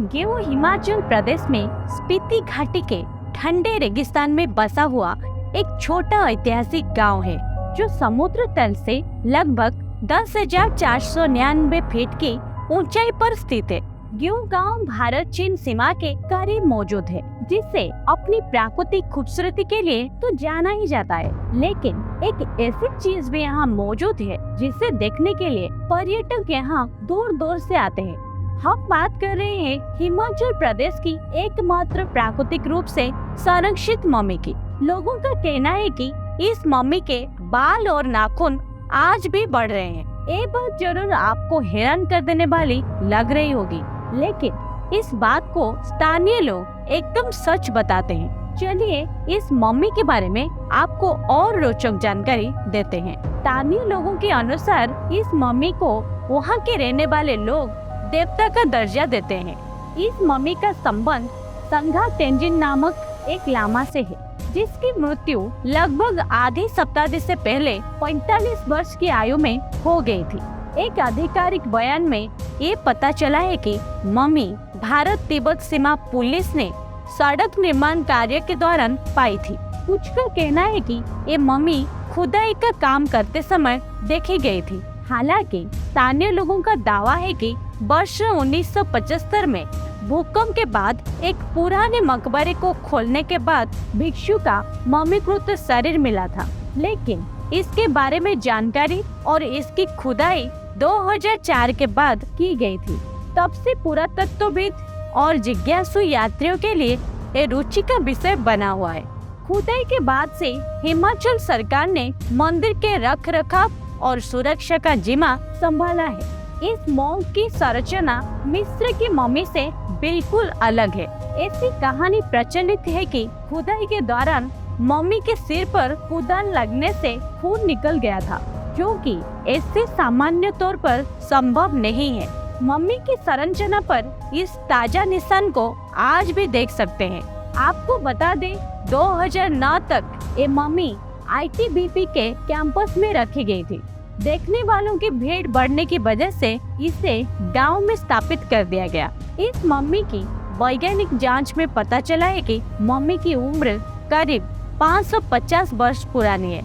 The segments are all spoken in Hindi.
गेओ हिमाचल प्रदेश में स्पीति घाटी के ठंडे रेगिस्तान में बसा हुआ एक छोटा ऐतिहासिक गांव है जो समुद्र तल से लगभग 10,499 फीट की ऊंचाई पर स्थित है। गेओ गांव भारत चीन सीमा के करीब मौजूद है, जिसे अपनी प्राकृतिक खूबसूरती के लिए तो जाना ही जाता है। लेकिन एक ऐसी चीज भी यहाँ मौजूद है जिसे देखने के लिए पर्यटक यहाँ दूर दूर से आते हैं। हम बात कर रहे हैं हिमाचल प्रदेश की एकमात्र प्राकृतिक रूप से संरक्षित मम्मी की। लोगों का कहना है कि इस मम्मी के बाल और नाखून आज भी बढ़ रहे हैं। ये बात जरूर आपको हैरान कर देने वाली लग रही होगी, लेकिन इस बात को स्थानीय लोग एकदम सच बताते हैं। चलिए इस मम्मी के बारे में आपको और रोचक जानकारी देते हैं। स्थानीय लोगों के अनुसार इस मम्मी को वहाँ के रहने वाले लोग देवता का दर्जा देते हैं। इस मम्मी का संबंध संघा तेंजिन नामक एक लामा से है, जिसकी मृत्यु लगभग आधी शताब्दी से पहले 45 वर्ष की आयु में हो गई थी। एक आधिकारिक बयान में ये पता चला है कि मम्मी भारत तिब्बत सीमा पुलिस ने सड़क निर्माण कार्य के दौरान पाई थी। कुछ का कहना है कि ये मम्मी खुदाई का काम करते समय देखी गई थी। हालांकि स्थानीय लोगों का दावा है कि वर्ष 1975 में भूकंप के बाद एक पुराने मकबरे को खोलने के बाद भिक्षु का मम्मीकृत शरीर मिला था, लेकिन इसके बारे में जानकारी और इसकी खुदाई 2004 के बाद की गई थी। तब से पुरातत्वविद और जिज्ञासु यात्रियों के लिए ये रुचि का विषय बना हुआ है। खुदाई के बाद से हिमाचल सरकार ने मंदिर के रख रखाव और सुरक्षा का जिम्मा संभाला है। इस मॉन्क की संरचना मिस्र की मम्मी से बिल्कुल अलग है। ऐसी कहानी प्रचलित है कि खुदाई के दौरान मम्मी के सिर पर कुदान लगने से खून निकल गया था, जो कि ऐसे सामान्य तौर पर संभव नहीं है। मम्मी की संरचना पर इस ताजा निशान को आज भी देख सकते हैं। आपको बता दें, 2009 तक ये मम्मी ITBP के कैंपस में रखी गई थी। देखने वालों की भीड़ बढ़ने की वजह से इसे गांव में स्थापित कर दिया गया। इस मम्मी की वैज्ञानिक जांच में पता चला है कि मम्मी की उम्र करीब 550 वर्ष पुरानी है।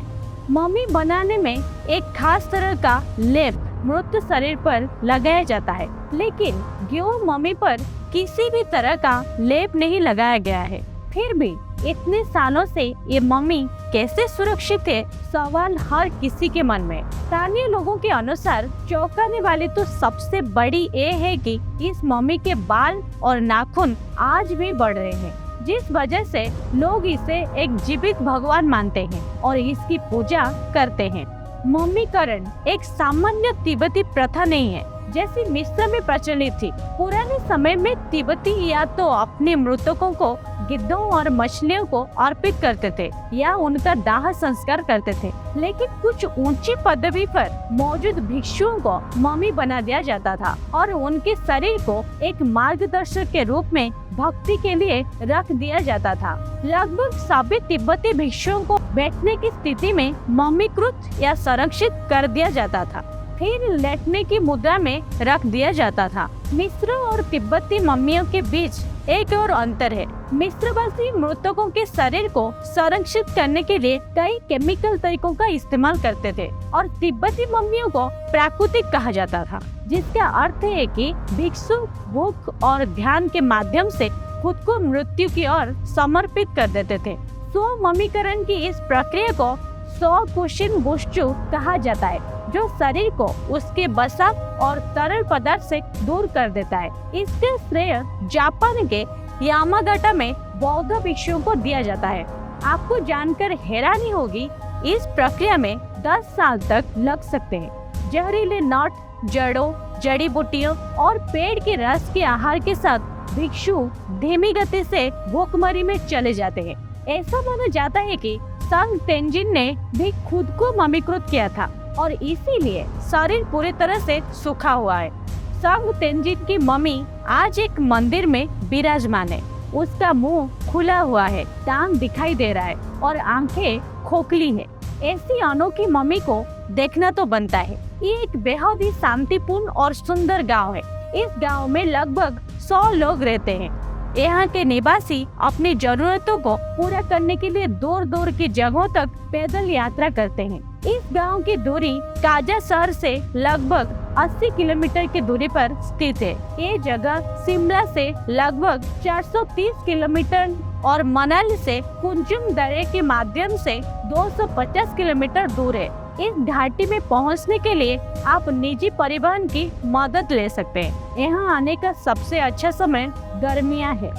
मम्मी बनाने में एक खास तरह का लेप मृत शरीर पर लगाया जाता है, लेकिन गेओ मम्मी पर किसी भी तरह का लेप नहीं लगाया गया है। फिर भी इतने सालों से ये मम्मी कैसे सुरक्षित है, सवाल हर किसी के मन में। स्थानीय लोगों के अनुसार चौंकाने वाली तो सबसे बड़ी ये है कि इस मम्मी के बाल और नाखून आज भी बढ़ रहे हैं, जिस वजह से लोग इसे एक जीवित भगवान मानते हैं और इसकी पूजा करते हैं। मम्मीकरण एक सामान्य तिब्बती प्रथा नहीं है जैसी मिस्र में प्रचलित थी। पुराने समय में तिब्बती या तो अपने मृतकों को गिद्धों और मछलियों को अर्पित करते थे या उनका दाह संस्कार करते थे, लेकिन कुछ ऊंची पदवी पर मौजूद भिक्षुओं को मम्मी बना दिया जाता था और उनके शरीर को एक मार्गदर्शक के रूप में भक्ति के लिए रख दिया जाता था। लगभग सभी तिब्बती भिक्षुओं को बैठने की स्थिति में मम्मीकृत या संरक्षित कर दिया जाता था, फिर लेटने की मुद्रा में रख दिया जाता था। मिस्र और तिब्बती मम्मियों के बीच एक और अंतर है। मिस्रवासी मृतकों के शरीर को संरक्षित करने के लिए कई केमिकल तरीकों का इस्तेमाल करते थे और तिब्बती मम्मियों को प्राकृतिक कहा जाता था, जिसका अर्थ है कि भिक्षु भूख और ध्यान के माध्यम से खुद को मृत्यु की ओर समर्पित कर देते थे। स्व मम्मीकरण की इस प्रक्रिया को स्वकुशिन बुश्चु कहा जाता है, जो शरीर को उसके वसा और तरल पदार्थ से दूर कर देता है। इसका श्रेय जापान के यामागाटा में बौद्ध भिक्षुओं को दिया जाता है। आपको जानकर हैरानी होगी, इस प्रक्रिया में 10 साल तक लग सकते हैं। जहरीले नट, जड़ों, जड़ी बूटियों और पेड़ के रस के आहार के साथ भिक्षु धीमी गति से भूखमरी में चले जाते हैं। ऐसा माना जाता है कि संघ तेंजिन ने भी खुद को मम्मीकृत किया था और इसीलिए शरीर पूरी तरह से सूखा हुआ है। संघ तेंजिन की मम्मी आज एक मंदिर में विराजमान है। उसका मुंह खुला हुआ है, टांग दिखाई दे रहा है और आंखें खोखली है। ऐसी अनोखी मम्मी को देखना तो बनता है। ये एक बेहद ही शांतिपूर्ण और सुंदर गांव है। इस गांव में लगभग 100 लोग रहते हैं। यहाँ के निवासी अपनी जरूरतों को पूरा करने के लिए दूर दूर की जगहों तक पैदल यात्रा करते हैं। इस गांव की दूरी काजा शहर से लगभग 80 किलोमीटर की दूरी पर स्थित है। ये जगह शिमला से लगभग 430 किलोमीटर और मनाली से कुंजुम दर्रे के माध्यम से 250 किलोमीटर दूर है। इस घाटी में पहुंचने के लिए आप निजी परिवहन की मदद ले सकते हैं। यहाँ आने का सबसे अच्छा समय गर्मियाँ है।